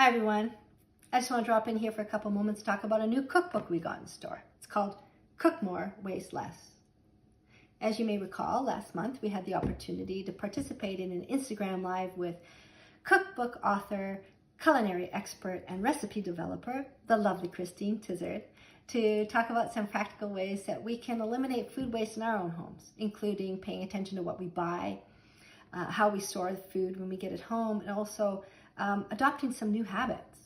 Hi everyone. I just want to drop in here for a couple moments to talk about a new cookbook we got in store. It's called Cook More, Waste Less. As you may recall, last month we had the opportunity to participate in an Instagram Live with cookbook author, culinary expert, and recipe developer, the lovely Christine Tizzard, to talk about some practical ways that we can eliminate food waste in our own homes, including paying attention to what we buy, how we store the food when we get it home, and also adopting some new habits.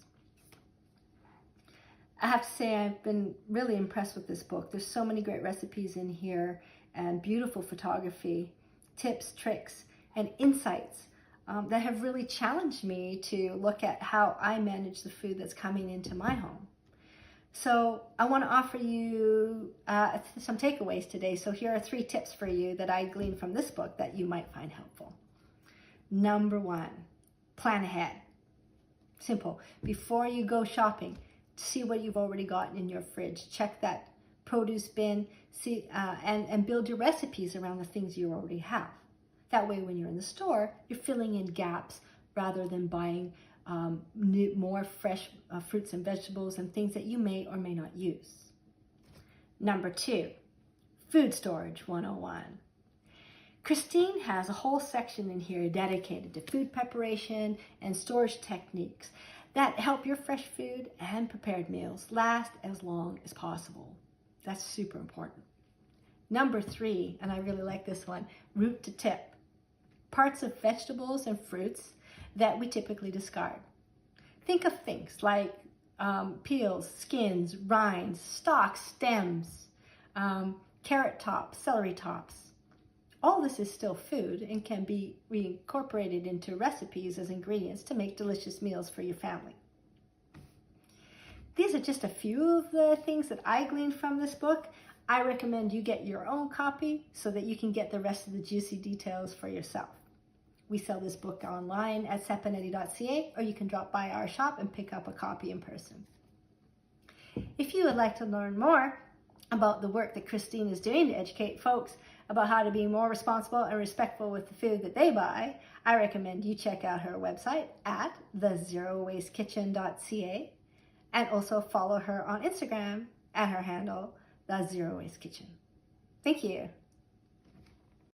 I have to say I've been really impressed with this book. There's so many great recipes in here and beautiful photography, tips, tricks, and insights that have really challenged me to look at how I manage the food that's coming into my home. So I want to offer you some takeaways today. So here are 3 tips for you that I gleaned from this book that you might find helpful. Number 1, plan ahead. Simple. Before you go shopping, see what you've already got in your fridge. Check that produce bin, and build your recipes around the things you already have. That way, when you're in the store, you're filling in gaps rather than buying more fresh fruits and vegetables and things that you may or may not use. Number 2, Food Storage 101. Christine has a whole section in here dedicated to food preparation and storage techniques that help your fresh food and prepared meals last as long as possible. That's super important. Number 3, and I really like this one, root to tip. Parts of vegetables and fruits that we typically discard. Think of things like peels, skins, rinds, stalks, stems, carrot tops, celery tops. All this is still food and can be reincorporated into recipes as ingredients to make delicious meals for your family. These are just a few of the things that I gleaned from this book. I recommend you get your own copy so that you can get the rest of the juicy details for yourself. We sell this book online at Saponetti.ca, or you can drop by our shop and pick up a copy in person. If you would like to learn more about the work that Christine is doing to educate folks about how to be more responsible and respectful with the food that they buy, I recommend you check out her website at thezerowasteKitchen.ca and also follow her on Instagram at her handle, The Zero Waste Kitchen. Thank you.